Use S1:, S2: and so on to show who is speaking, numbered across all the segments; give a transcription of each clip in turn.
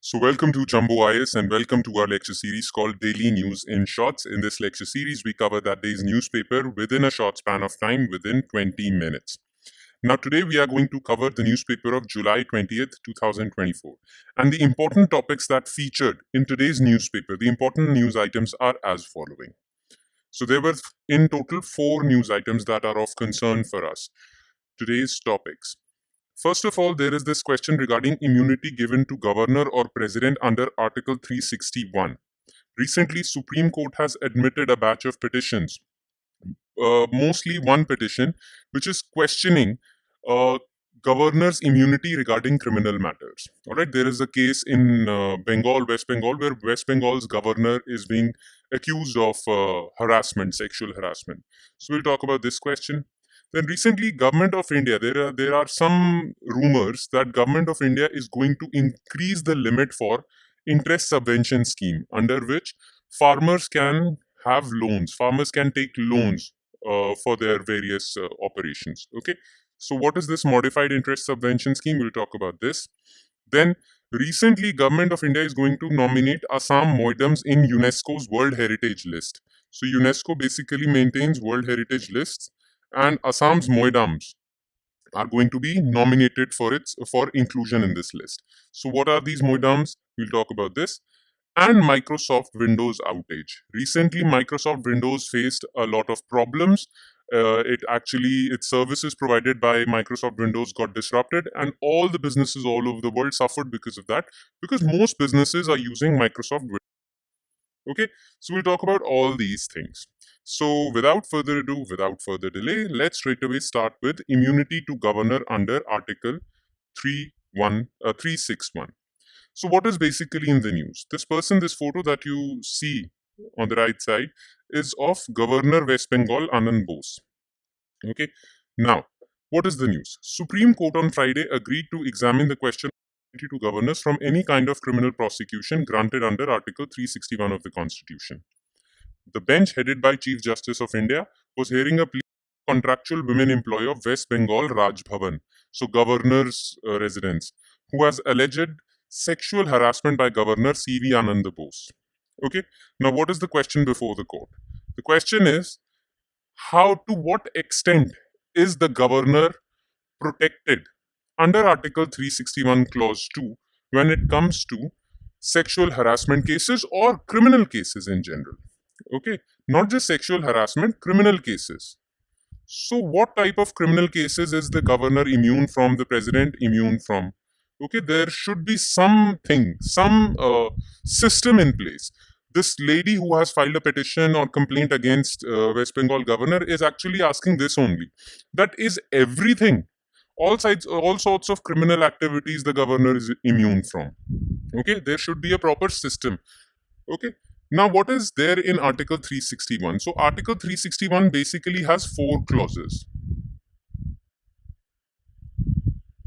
S1: So, welcome to Jumbo IS and welcome to our lecture series called Daily News in Shorts. In this lecture series, we cover that day's newspaper within a short span of time within 20 minutes. Now, today we are going to cover the newspaper of July 20th, 2024. And the important topics that featured in today's newspaper, the important news items are as following. So, there were in total 4 news items that are of concern for us. Today's topics. First of all, there is this question regarding immunity given to governor or president under Article 361. Recently, Supreme Court has admitted a batch of petitions, mostly one petition, which is questioning governor's immunity regarding criminal matters. All right, there is a case in Bengal, West Bengal, where West Bengal's governor is being accused of harassment, sexual harassment. So we'll talk about this question. Then recently, Government of India, there are some rumors that Government of India is going to increase the limit for interest subvention scheme, under which farmers can have loans. Farmers can take loans for their various operations. Okay, so what is this modified interest subvention scheme? We'll talk about this. Then recently, Government of India is going to nominate Assam Moidams in UNESCO's World Heritage List. So UNESCO basically maintains World Heritage lists, and Assam's Moidams are going to be nominated for inclusion in this list. So what are these Moidams? We'll talk about this. And Microsoft Windows outage. Recently, Microsoft Windows faced a lot of problems. Its services provided by Microsoft Windows got disrupted, and all the businesses all over the world suffered because of that, because most businesses are using Microsoft Windows. Okay, so we'll talk about all these things. So without further ado, without further delay, let's straight away start with immunity to governor under Article 361. So what is basically in the news? This photo that you see on the right side is of Governor West Bengal Anand Bose. Okay, now what is the news? Supreme Court on Friday agreed to examine the question to governors from any kind of criminal prosecution granted under Article 361 of the Constitution. The bench, headed by Chief Justice of India, was hearing a plea of contractual women employee of West Bengal Raj Bhavan, so governor's residence, who has alleged sexual harassment by Governor C.V. Anand Bose. Okay, now what is the question before the court? The question is, to what extent is the governor protected under Article 361 Clause 2 when it comes to sexual harassment cases or criminal cases in general? Okay, not just sexual harassment, criminal cases. So what type of criminal cases is the governor immune from, the president immune from? Okay, there should be some system in place. This lady who has filed a petition or complaint against West Bengal governor is actually asking this only. That is everything. All sorts of criminal activities the governor is immune from. Okay, there should be a proper system. Okay, now what is there in Article 361? So Article 361 basically has 4 clauses.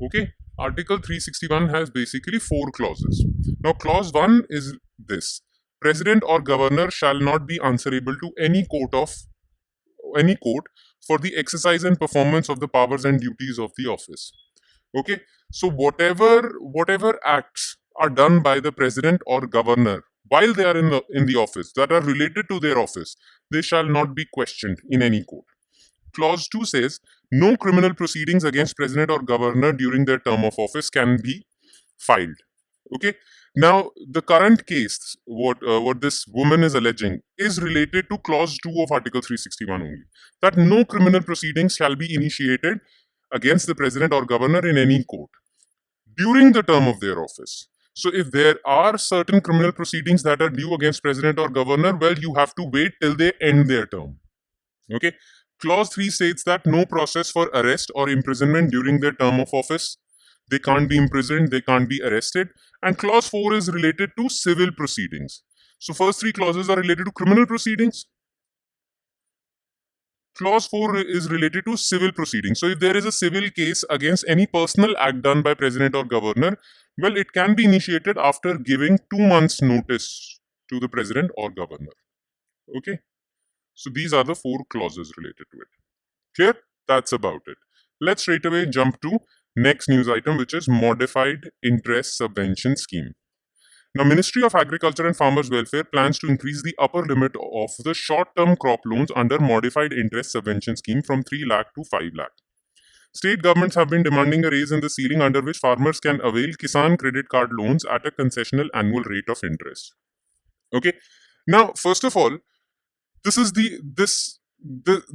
S1: Okay, Article 361 has basically 4 clauses. Now clause 1 is this: President or governor shall not be answerable to any court for the exercise and performance of the powers and duties of the office. Okay, so whatever acts are done by the president or governor while they are in the office that are related to their office, they shall not be questioned in any court. Clause 2 says no criminal proceedings against president or governor during their term of office can be filed. Okay, now the current case, what this woman is alleging, is related to clause 2 of Article 361 only, that no criminal proceedings shall be initiated against the president or governor in any court during the term of their office. So if there are certain criminal proceedings that are due against president or governor, well, you have to wait till they end their term. Okay, clause 3 states that no process for arrest or imprisonment during their term of office. They can't be imprisoned, they can't be arrested. And clause 4 is related to civil proceedings. So first 3 clauses are related to criminal proceedings. Clause 4 is related to civil proceedings. So if there is a civil case against any personal act done by president or governor, well, it can be initiated after giving 2 months notice to the president or governor. Okay, so these are the 4 clauses related to it. Clear? That's about it. Let's straight away jump to next news item, which is modified interest subvention scheme. Now, Ministry of Agriculture and Farmers Welfare plans to increase the upper limit of the short-term crop loans under modified interest subvention scheme from 3 lakh to 5 lakh. State governments have been demanding a raise in the ceiling under which farmers can avail Kisan credit card loans at a concessional annual rate of interest. Okay. Now, first of all, this is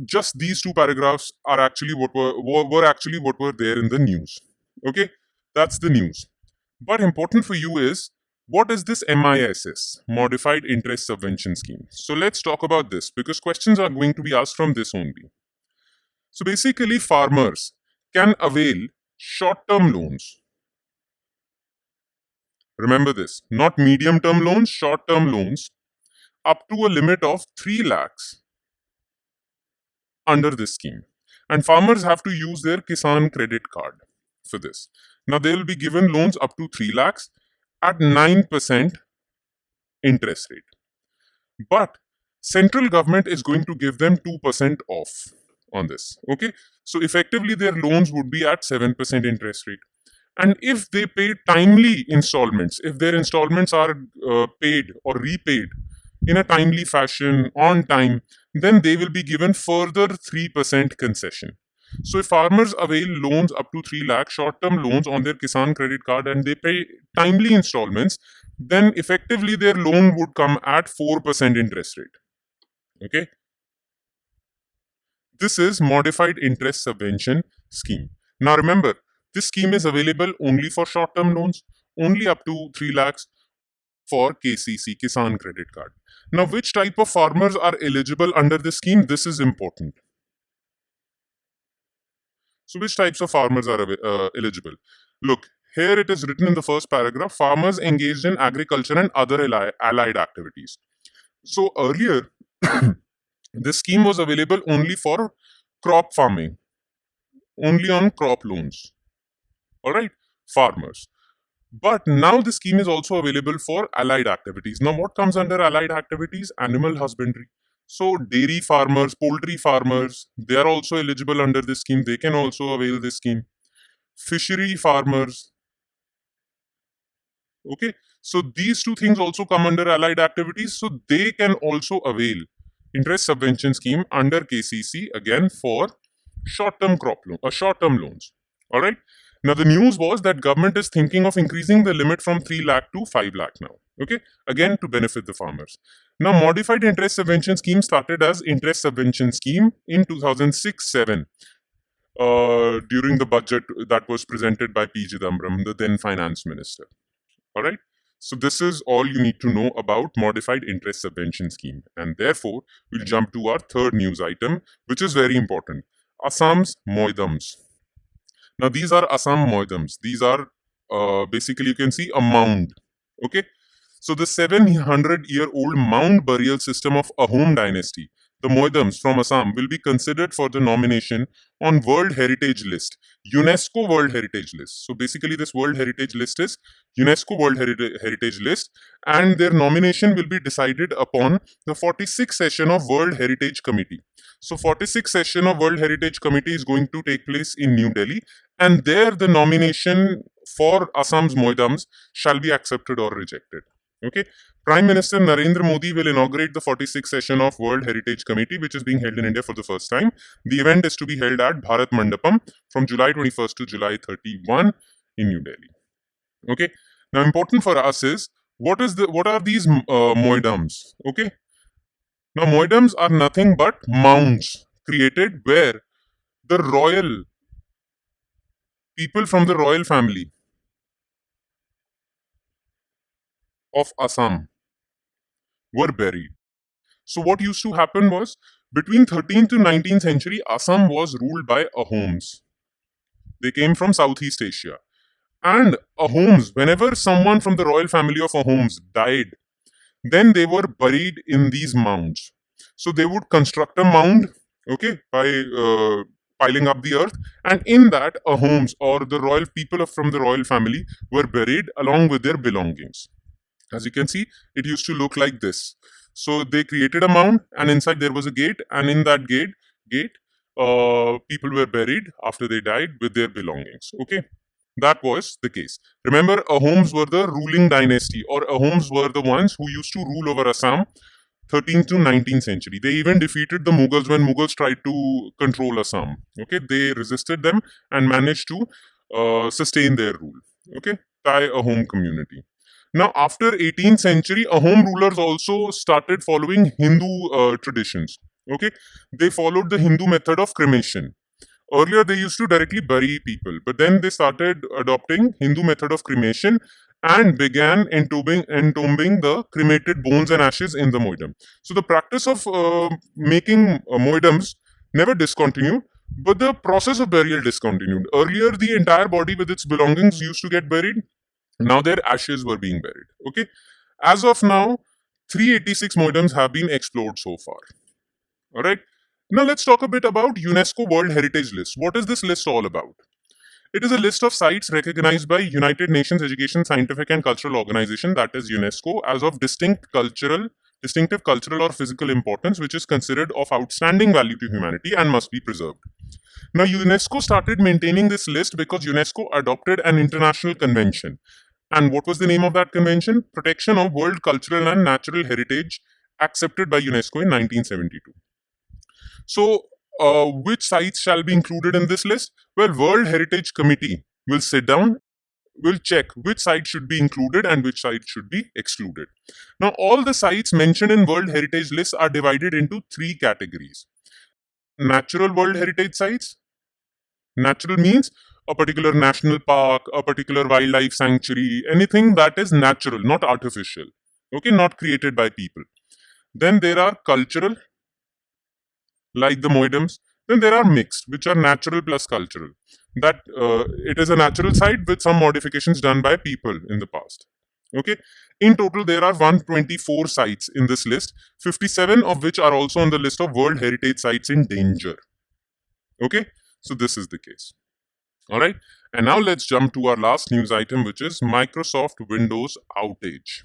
S1: just these two paragraphs are actually what were there in the news. Okay, that's the news. But important for you is, what is this MISS, Modified Interest Subvention Scheme? So let's talk about this because questions are going to be asked from this only. So basically, farmers can avail short-term loans. Remember this, not medium-term loans, short-term loans up to a limit of 3 lakhs under this scheme. And farmers have to use their Kisan credit card for this. Now, they will be given loans up to 3 lakhs at 9% interest rate. But central government is going to give them 2% off on this. Okay, so effectively their loans would be at 7% interest rate. And if they pay timely installments, if their installments are paid or repaid in a timely fashion on time, then they will be given further 3% concession. So if farmers avail loans up to 3 lakh short-term loans on their Kisan credit card and they pay timely installments, then effectively their loan would come at 4% interest rate. Okay. This is Modified Interest Subvention Scheme. Now remember, this scheme is available only for short-term loans, only up to 3 lakhs for KCC, Kisan Credit Card. Now, which type of farmers are eligible under this scheme? This is important. So, which types of farmers are eligible? Look, here it is written in the first paragraph, farmers engaged in agriculture and other allied activities. So, earlier, this scheme was available only for crop farming, only on crop loans. All right, farmers. But now the scheme is also available for allied activities. Now, what comes under allied activities? Animal husbandry. So, dairy farmers, poultry farmers, they are also eligible under this scheme. They can also avail this scheme. Fishery farmers. Okay, so these two things also come under allied activities. So, they can also avail interest subvention scheme under KCC again for short-term short-term loans. All right. Now, the news was that government is thinking of increasing the limit from 3 lakh to 5 lakh now. Okay, again to benefit the farmers. Now, modified interest subvention scheme started as interest subvention scheme in 2006-7 during the budget that was presented by P. Chidambaram, the then finance minister. All right. So this is all you need to know about modified interest subvention scheme. And therefore, we'll jump to our third news item, which is very important. Assam's Moidams. Now, these are Assam Moidams. These are basically, you can see a mound. Okay. So, the 700-year-old mound burial system of Ahom dynasty, the Moidams from Assam, will be considered for the nomination on World Heritage List, UNESCO World Heritage List. So, basically, this World Heritage List is UNESCO World Heritage List, and their nomination will be decided upon the 46th session of World Heritage Committee. So, 46th session of World Heritage Committee is going to take place in New Delhi, and there the nomination for Assam's Moidams shall be accepted or rejected. Okay, Prime Minister Narendra Modi will inaugurate the 46th session of World Heritage Committee, which is being held in India for the first time. The event is to be held at Bharat Mandapam from July 21st to July 31 in New Delhi. Okay, now important for us is what are these Moidams? Okay, now Moidams are nothing but mounds created where the royal people from the royal family of Assam were buried. So what used to happen was, between 13th to 19th century, Assam was ruled by Ahoms. They came from Southeast Asia. And Ahoms, whenever someone from the royal family of Ahoms died, then they were buried in these mounds. So they would construct a mound, okay, by piling up the earth, and in that Ahoms or the royal people from the royal family were buried along with their belongings. As you can see, it used to look like this. So they created a mound, and inside there was a gate, and in that gate, people were buried after they died with their belongings. Okay. That was the case. Remember, Ahoms were the ruling dynasty, or Ahoms were the ones who used to rule over Assam 13th to 19th century. They even defeated the Mughals when Mughals tried to control Assam. Okay, they resisted them and managed to sustain their rule. Okay, Thai Ahom community. Now, after 18th century, Ahom rulers also started following Hindu traditions. Okay, they followed the Hindu method of cremation. Earlier, they used to directly bury people, but then they started adopting Hindu method of cremation and began entombing the cremated bones and ashes in the moidam. So the practice of making moidams never discontinued, but the process of burial discontinued. Earlier, the entire body with its belongings used to get buried. Now their ashes were being buried. Okay, as of now, 386 moidams have been explored so far. All right. Now let's talk a bit about UNESCO World Heritage List. What is this list all about? It is a list of sites recognized by United Nations Education, Scientific and Cultural Organization, that is UNESCO, as of distinctive cultural or physical importance, which is considered of outstanding value to humanity and must be preserved. Now, UNESCO started maintaining this list because UNESCO adopted an international convention. And what was the name of that convention? Protection of World Cultural and Natural Heritage, accepted by UNESCO in 1972. So, which sites shall be included in this list? Well, World Heritage Committee will sit down, will check which site should be included and which site should be excluded. Now, all the sites mentioned in World Heritage List are divided into three categories. Natural World Heritage Sites. Natural means a particular national park, a particular wildlife sanctuary, anything that is natural, not artificial. Okay, not created by people. Then there are cultural, like the Moidams. Then there are mixed, which are natural plus cultural. That it is a natural site with some modifications done by people in the past. Okay. In total, there are 124 sites in this list, 57 of which are also on the list of World Heritage Sites in danger. Okay. So this is the case. All right. And now let's jump to our last news item, which is Microsoft Windows outage.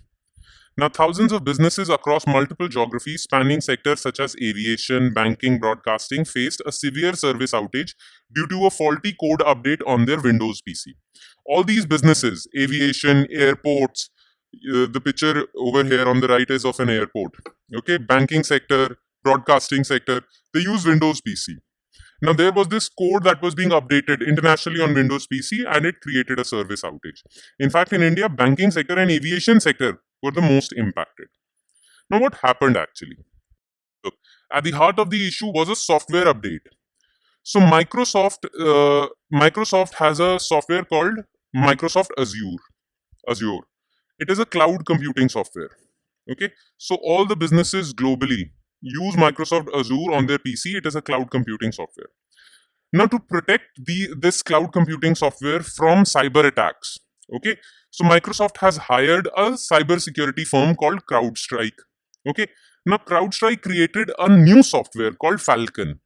S1: Now, thousands of businesses across multiple geographies spanning sectors such as aviation, banking, broadcasting faced a severe service outage due to a faulty code update on their Windows PC. All these businesses, aviation, airports, the picture over here on the right is of an airport. Okay, banking sector, broadcasting sector, they use Windows PC. Now, there was this code that was being updated internationally on Windows PC and it created a service outage. In fact, in India, banking sector and aviation sector were the most impacted. Now, what happened actually? Look, at the heart of the issue was a software update. So, Microsoft has a software called Microsoft Azure. It is a cloud computing software. Okay, so all the businesses globally use Microsoft Azure on their PC. It is a cloud computing software. Now, to protect this cloud computing software from cyber attacks, okay, so Microsoft has hired a cybersecurity firm called CrowdStrike. Okay, now CrowdStrike created a new software called Falcon.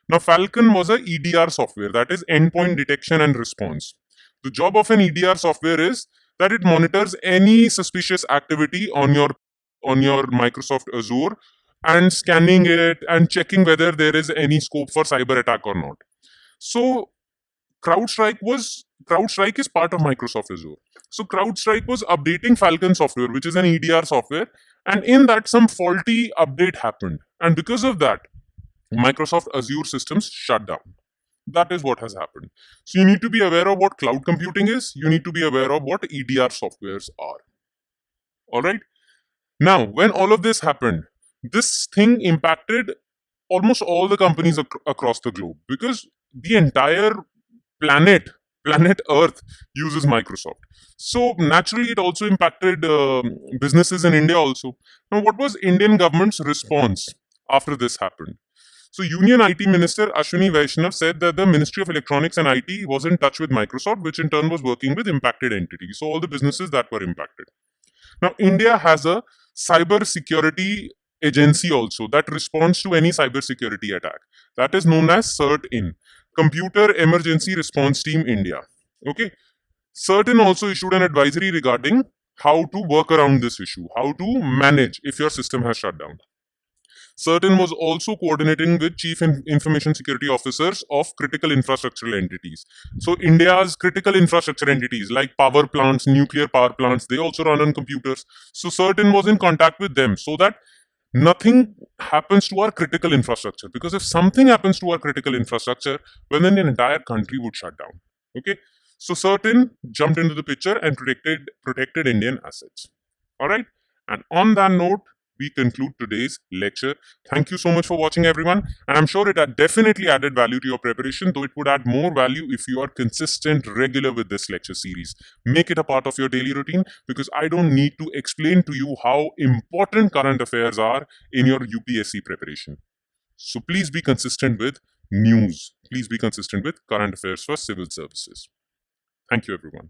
S1: Now, Falcon was a EDR software, that is endpoint detection and response. The job of an EDR software is that it monitors any suspicious activity on your Microsoft Azure and scanning it and checking whether there is any scope for cyber attack or not. So CrowdStrike is part of Microsoft Azure. So CrowdStrike was updating Falcon software, which is an EDR software, and in that some faulty update happened, and because of that, Microsoft Azure systems shut down. That is what has happened. So you need to be aware of what cloud computing is. You need to be aware of what EDR softwares are. All right. Now, when all of this happened, this thing impacted almost all the companies across the globe because the entire planet Earth uses Microsoft. So naturally, it also impacted businesses in India also. Now, what was Indian government's response after this happened? So Union IT Minister Ashwini Vaishnav said that the Ministry of Electronics and IT was in touch with Microsoft, which in turn was working with impacted entities. So all the businesses that were impacted. Now, India has a cyber security agency also that responds to any cyber security attack. That is known as CERT-IN, Computer Emergency Response Team India. Okay. CERT-IN also issued an advisory regarding how to work around this issue, how to manage if your system has shut down. Certain was also coordinating with chief information security officers of critical infrastructural entities. So India's critical infrastructure entities like power plants, nuclear power plants, they also run on computers. So Certain was in contact with them so that nothing happens to our critical infrastructure, because if something happens to our critical infrastructure, well, then the entire country would shut down. Okay, so Certain jumped into the picture and protected Indian assets. All right, and on that note, we conclude today's lecture. Thank you so much for watching, everyone, and I'm sure it had definitely added value to your preparation, though it would add more value if you are consistent, regular with this lecture series. Make it a part of your daily routine, because I don't need to explain to you how important current affairs are in your UPSC preparation. So please be consistent with news. Please be consistent with current affairs for civil services. Thank you, everyone.